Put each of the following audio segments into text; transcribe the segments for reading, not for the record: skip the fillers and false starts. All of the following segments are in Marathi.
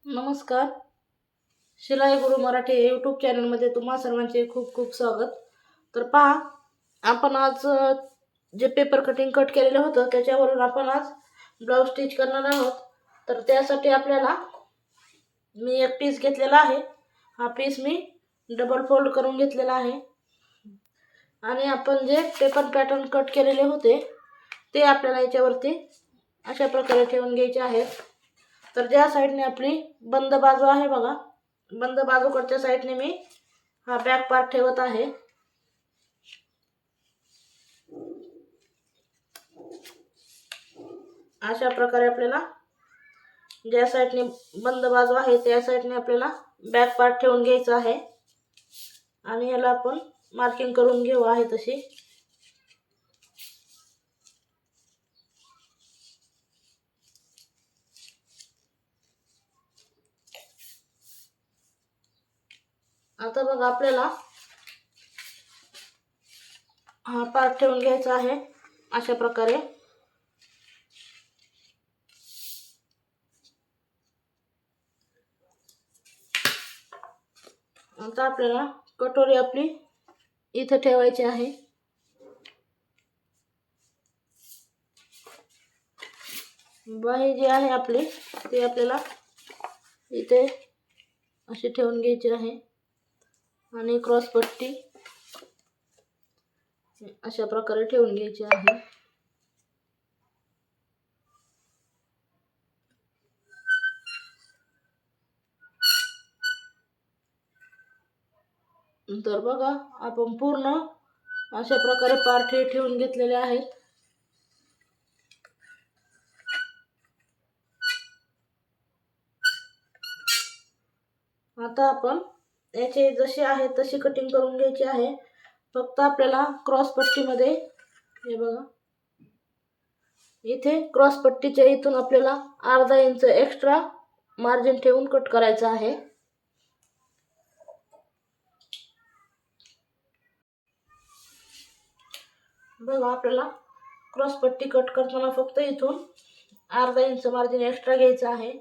नमस्कार. शिलाई गुरु मराठी यूट्यूब चॅनलमध्ये तुम्हा सर्वांचे खूप खूप स्वागत. तर पहा, आपण आज जे पेपर कटिंग कट केलेलं होतं त्याच्यावरून आपण आज ब्लाऊज स्टिच करणार आहोत. तर त्यासाठी आपल्याला मी एक पीस घेतलेला आहे. हा पीस मी डबल फोल्ड करून घेतलेला आहे आणि आपण जे पेपर पॅटर्न कट केलेले होते ते आपल्याला याच्यावरती अशा प्रकारे ठेवून घ्यायचे आहेत. तर ज्या साईडने आपली बंद बाजू आहे बघा, बंद बाजूकडच्या साईडने मी हा बॅक पार्ट ठेवत आहे. अशा प्रकारे आपल्याला ज्या साईडने बंद बाजू आहे त्या साईडने आपल्याला बॅक पार्ट ठेवून घ्यायचा आहे आणि याला आपण मार्किंग करून घेऊ आहे तशी. आता बघा, आपल्याला हा पार्ट ठेवून घ्यायचा आहे अशा प्रकारे. आता आपल्याला कटोरी आपली इथे ठेवायची आहे. बाही जी आहे आपली ती आपल्याला इथे अशी ठेवून घ्यायची आहे आणि क्रॉस पट्टी अशा प्रकारे ठेवून घ्यायची आहे. तर बघा, आपण पूर्ण अशा प्रकारे पार्ट हे ठेवून घेतलेले आहेत. आता आपण याचे जसे आहे तशी कटिंग करून घ्यायची आहे. फक्त आपल्याला क्रॉस पट्टीमध्ये हे बघा, इथे क्रॉस पट्टीच्या इथून आपल्याला अर्धा इंच एक्स्ट्रा मार्जिन ठेवून कट करायचं आहे. बघा, आपल्याला क्रॉस पट्टी कट करताना फक्त इथून अर्धा इंच मार्जिन एक्स्ट्रा घ्यायचं आहे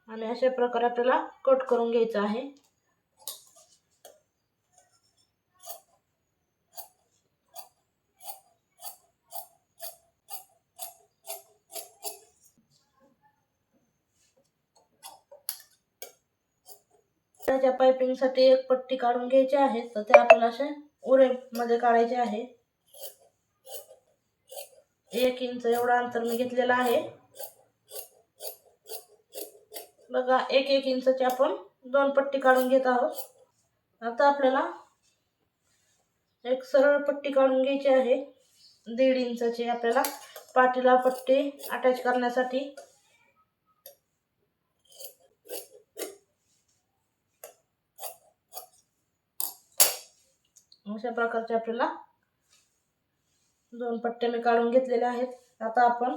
आणि अशा प्रकारे आपल्याला कट करून घ्यायचं आहे. त्याच्या पायपिंगसाठी एक पट्टी काढून घ्यायची आहे. तर ते आपल्याला असे उरे मध्ये काढायचे आहे. 1 इंच एवढा अंतर मी घेतलेला आहे. बघा, 1-1 इंचची आपण 2 पट्टी काढून घेत आहोत. आता आपल्याला एक सरळ पट्टी काढून घ्यायची आहे 1.5 इंचची आपल्याला पाठीला पट्टी अटॅच करण्यासाठी. अशा प्रकारचे आपल्याला 2 पट्ट्या मी काढून घेतलेल्या आहेत. आता आपण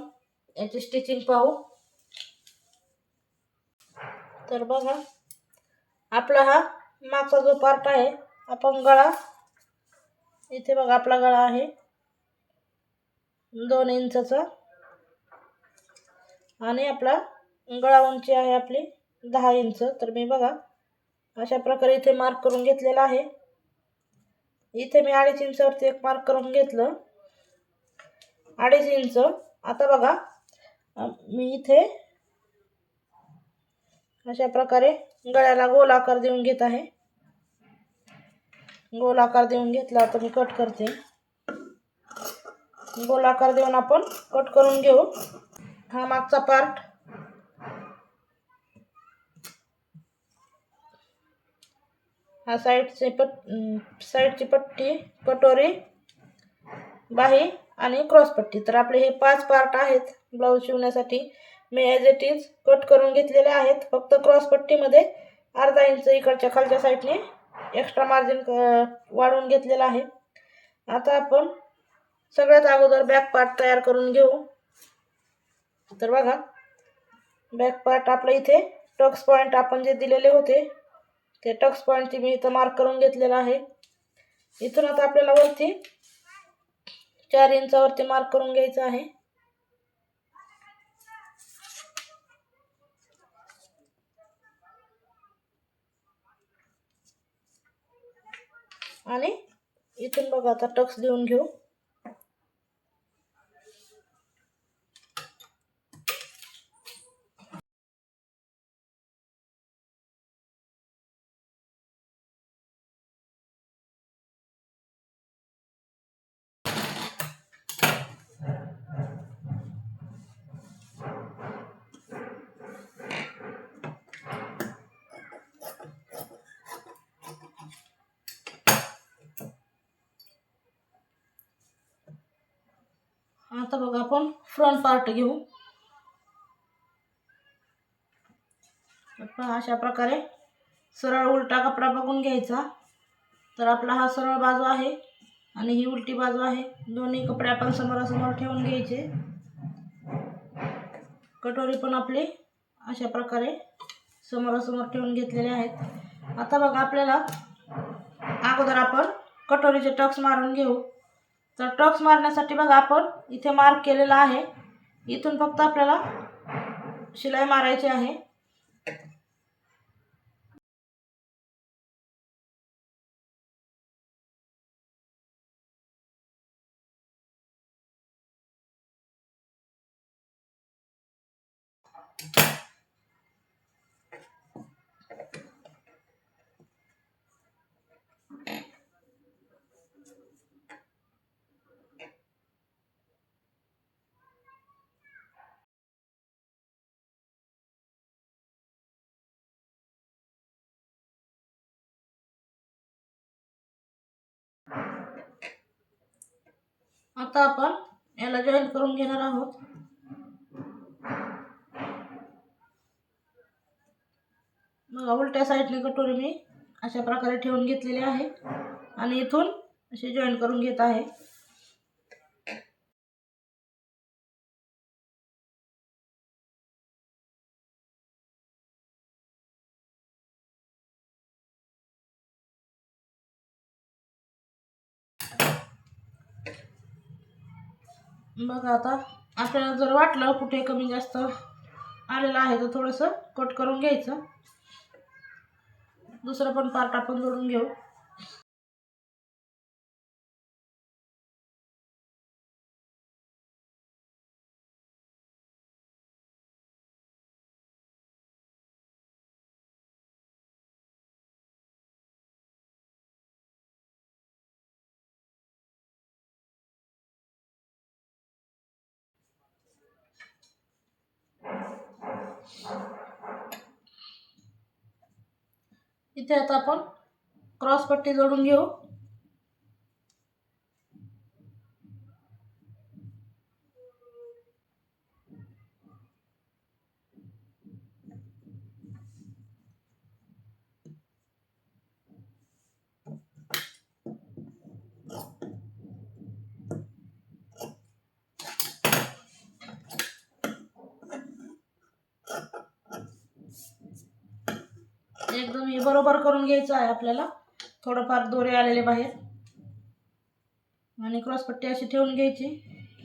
याची स्टिचिंग पाहू. तर बघा, आपला हा मागचा जो पार्ट आहे, आपण गळा इथे बघा, आपला गळा आहे 2 इंचचा आणि आपला गळा उंची आहे आपली 10 इंच. तर मी बघा अशा प्रकारे इथे मार्क करून घेतलेला आहे. इथे मी 2.5 इंचावरती एक मार्क करून घेतलं, 2.5 इंच. आता बघा, मी इथे अशा प्रकारे गळ्याला गोल आकार देऊन घेत आहे. गोल आकार देऊन घेतला. आता मी कट करते. गोल आकार देऊन आपण कट करून घेऊ. हा मागचा पार्ट, हा साईडची पट्टी, कटोरी, बाही आणि क्रॉस पट्टी. तर आपले हे 5 पार्ट आहेत ब्लाऊज शिवण्यासाठी. मी ॲज इट इज कट करून घेतलेले आहेत. फक्त क्रॉस पट्टीमध्ये अर्धा इंच इकडच्या खालच्या साईडने एक्स्ट्रा मार्जिन वाढवून घेतलेलं आहे. आता आपण सगळ्यात अगोदर बॅक पार्ट तयार करून घेऊ. तर बघा, बॅक पार्ट आपल्या इथे टक्स पॉईंट आपण जे दिलेले होते ते टक्स पॉईंटची मी इथं मार्क करून घेतलेला आहे. इथून आता आपल्याला वरती 4 इंचावरती मार्क करून घ्यायचं आहे. आणि इथून बघा आता टक्स देऊन घेऊ. आता बघा आपण फ्रंट पार्ट घेऊ. अशा प्रकारे सरळ उलटा कपडा बघून घ्यायचा. तर आपला हा सरळ बाजू आहे आणि ही उलटी बाजू आहे. दोन्ही कपडे आपण समोरासमोर ठेवून घ्यायचे. कटोरी पण आपली अशा प्रकारे समोरासमोर ठेवून घेतलेले आहेत. आता बघा आपल्याला अगोदर आपण कटोरीचे टक्स मारून घेऊ. तर टक्स मारण्यासाठी बघा आपण इथे मार्क केलेला आहे. इथून फक्त आपल्याला शिलाई मारायची आहे. आता आपण याला जॉईन करून घेणार आहोत. मग उलट्या साईडने कटोरी मी अशा प्रकारे ठेवून घेतलेली आहे आणि इथून अशी जॉईन करून घेत आहे. बघा आता आपल्याला जर वाटलं कुठे कमी जास्त आलेलं आहे तर थोडंसं कट करून घ्यायचं. दुसरं पण पार्ट आपण जोडून घेऊ. इथे आता आपण क्रॉस पट्टी जोडून घेऊ. एकदम हे बरोबर करून घ्यायचं आहे आपल्याला. थोडंफार दोरे आलेले बाहेर आणि क्रॉस पट्टी अशी ठेवून घ्यायची.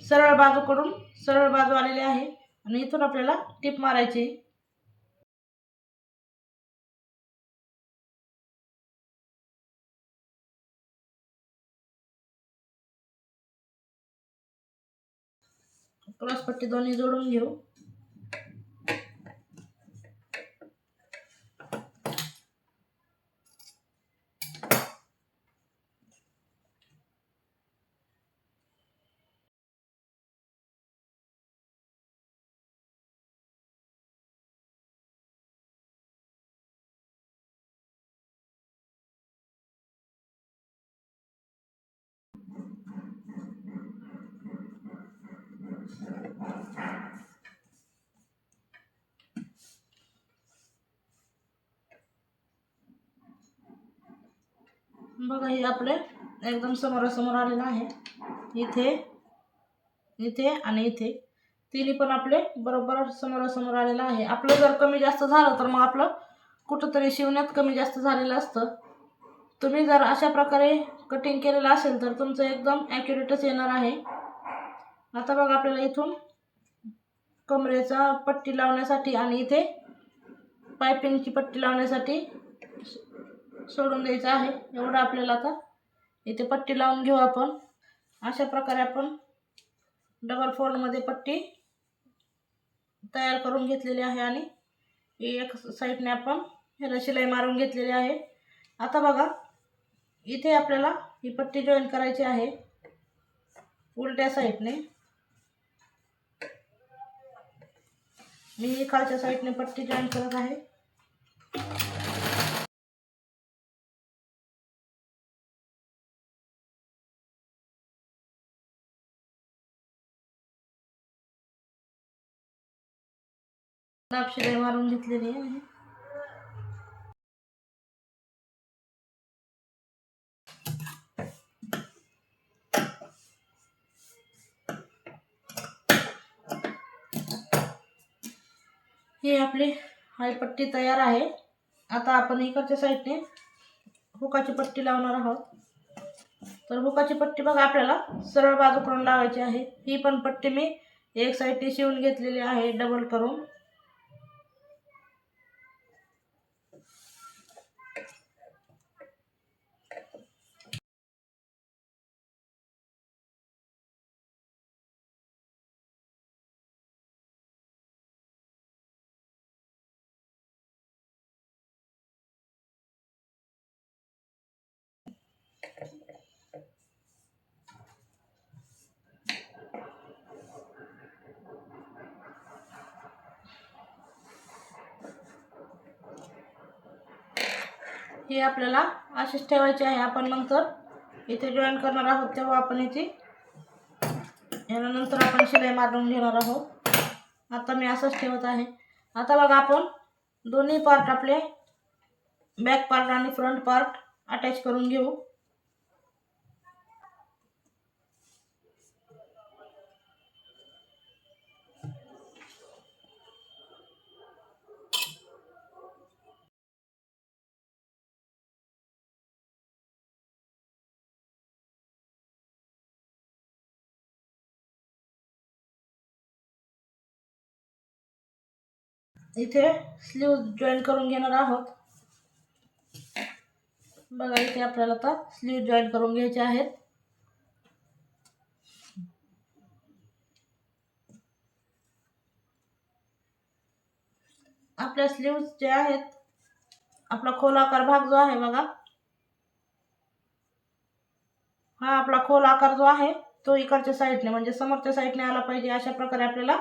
सरळ बाजूकडून सरळ बाजू आलेली आहे आणि इथून आपल्याला टिप मारायची. क्रॉस पट्टी दोन्ही जोडून घेऊ. बघा हे आपले एकदम समोरासमोर आलेलं आहे. इथे इथे आणि इथे तिन्ही पण आपले बरोबर समोरासमोर आलेलं आहे. आपलं जर कमी जास्त झालं तर मग आपलं कुठंतरी शिवण्यात कमी जास्त झालेलं असतं. तुम्ही जर अशा प्रकारे कटिंग केलेलं असेल तर तुमचं एकदम ॲक्युरेटच येणार आहे. आता बघा आपल्याला इथून कमरेचा पट्टी लावण्यासाठी आणि इथे पायपिंगची पट्टी लावण्यासाठी सोडून द्यायचं आहे. एवढं आपल्याला आता इथे पट्टी लावून घेऊ आपण. अशा प्रकारे आपण डबल फोल्डमध्ये पट्टी तयार करून घेतलेली आहे आणि एक साईडने आपण ह्याला शिलाई मारून घेतलेली आहे. आता बघा इथे आपल्याला ही पट्टी जॉईन करायची आहे उलट्या साईडने. मी खालच्या साईडने पट्टी जॉईन करत आहे. दाब शिलाई मारून घेतलेली आहे. ही आपली हाय पट्टी तयार आहे. आता आपण इकडच्या साईडने हुकाची पट्टी लावणार आहोत. तर हुकाची पट्टी बघा आपल्याला सरळ बाजूकडून लावायची आहे. ही पण पट्टी मी एक साईडने शिवून घेतलेली आहे डबल करून. हे आपल्याला अशीच ठेवायची आहे. आपण नंतर इथे जॉईन करणार आहोत तेव्हा आपण याला नंतर आपण शिलाई मारून घेणार आहोत. आता मी असंच ठेवत आहे. आता बघा आपण दोन्ही पार्ट आपले बॅक पार्ट आणि फ्रंट पार्ट अटॅच करून घेऊ. इथे स्लीव जॉईन करून घेणार आहोत. बघा इथे आपल्याला आता स्लीव जॉईन करून घ्यायचे आहेत. आपल्या स्लीव्ज जे आहेत, आपला खोल आकार भाग जो आहे बघा, हा आपला खोल आकार जो आहे तो इकडच्या साईडने म्हणजे समोरच्या साईडने आला पाहिजे. अशा प्रकारे आपल्याला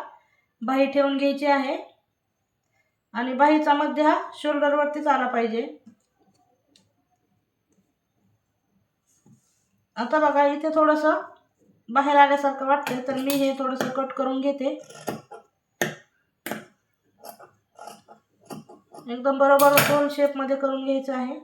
बाही ठेवून घ्यायची आहे आणि बाहीचा मध्य हा शोल्डरवरतीच आला पाहिजे. आता बघा इथे थोडंसं बाहेर आल्यासारखं वाटतंय तर मी हे थोडंसं कट करून घेते. एकदम बरोबर गोल शेपमध्ये करून घ्यायचं आहे.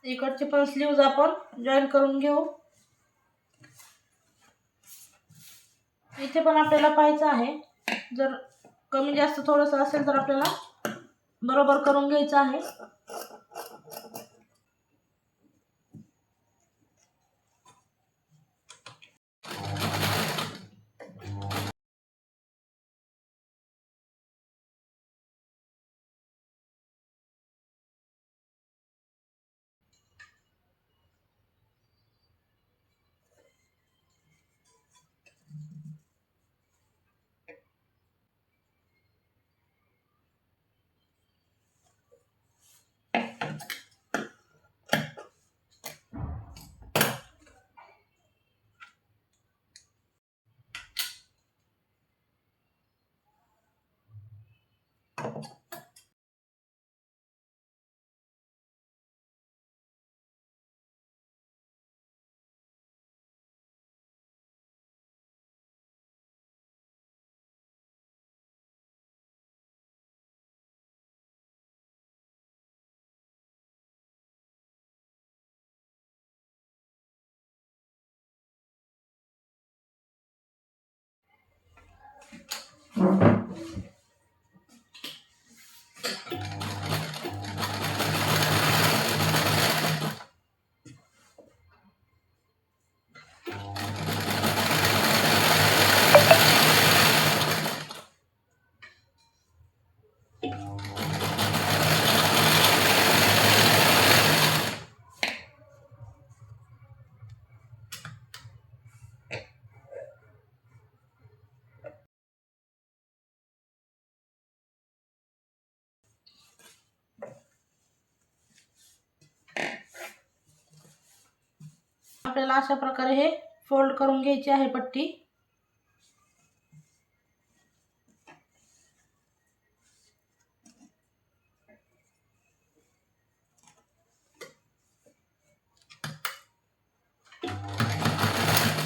इकडचे पण स्लीव्ज आपण जॉईन करून घेऊ. इथे पण आपल्याला पाहायचं आहे, जर कमी जास्त थोडंसं असेल तर आपल्याला बरोबर करून घ्यायचं आहे. आपल्याला अशा प्रकारे हे फोल्ड करून घ्यायची आहे पट्टी.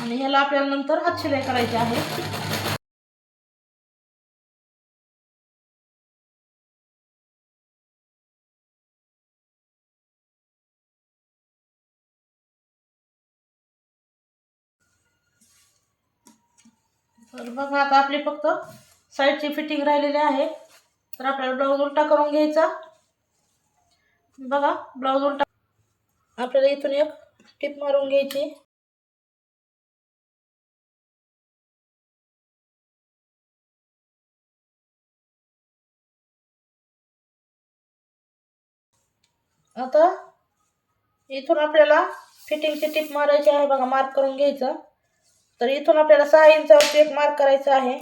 आणि ह्याला आपल्याला नंतर हात शिलाई करायची आहे. तर बघा आता आपली फक्त साईडची फिटिंग राहिलेली आहे. तर आपल्याला ब्लाऊज उलटा करून घ्यायचा. बघा ब्लाऊज उलटा आपल्याला इथून एक टिप मारून घ्यायची. आता इथून आपल्याला फिटिंगची टिप मारायची आहे. बघा मार्क करून घ्यायचं. तर इथून आपल्याला 6 इंचावरती एक मार्क करायचा आहे.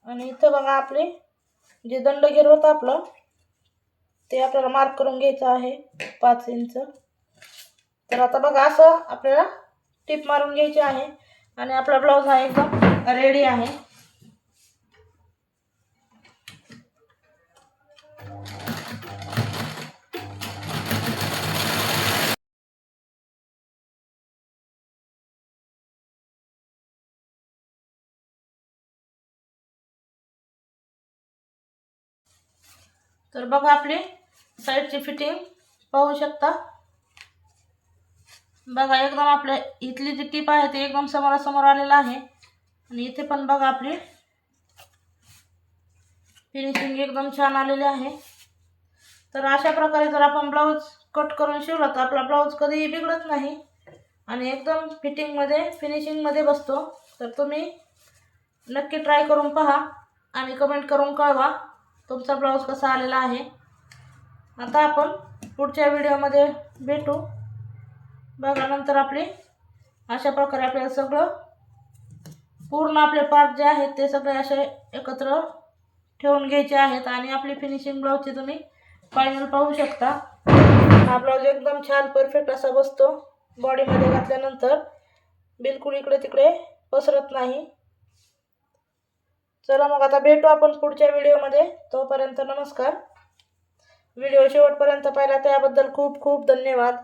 आणि इथं बघा आपले जे दंडगीर होतं आपलं ते आपल्याला मार्क करून घ्यायचं आहे 5 इंच. तर आता बघा असं आपल्याला टिप मारून घ्यायची आहे आणि आपला ब्लाऊज हा एकदम रेडी आहे. तर बघा आपली साईडची फिटिंग पाहू शकता. बघा एकदम आपल्या इथली जी टिप आहे ती एकदम समोरासमोर आलेला आहे. आणि इथे पण बघा आपली फिनिशिंग एकदम छान आलेली आहे. तर अशा प्रकारे जर आपण ब्लाऊज कट करून शिवला तर आपला ब्लाऊज कधीही बिघडत नाही आणि एकदम फिटिंगमध्ये फिनिशिंगमध्ये बसतो. तर तुम्ही नक्की ट्राय करून पहा आणि कमेंट करून कळवा तुमचा ब्लाऊज कसा आलेला आहे. आता आपण पुढच्या व्हिडिओमध्ये भेटू. बघा नंतर आपली अशा प्रकारे आपल्याला सगळं पूर्ण आपले पार्ट जे आहेत ते सगळे असे एकत्र ठेवून घ्यायचे आहेत आणि आपली फिनिशिंग ब्लाऊजची तुम्ही फायनल पाहू शकता. हा ब्लाऊज एकदम छान परफेक्ट असा बसतो. बॉडीमध्ये घातल्यानंतर बिलकुल इकडे तिकडे पसरत नाही. चला मग आता भेटू आपण पुढच्या व्हिडिओमध्ये. तोपर्यंत नमस्कार. व्हिडिओ शेवटपर्यंत पाहिला त्याबद्दल खूप खूप धन्यवाद.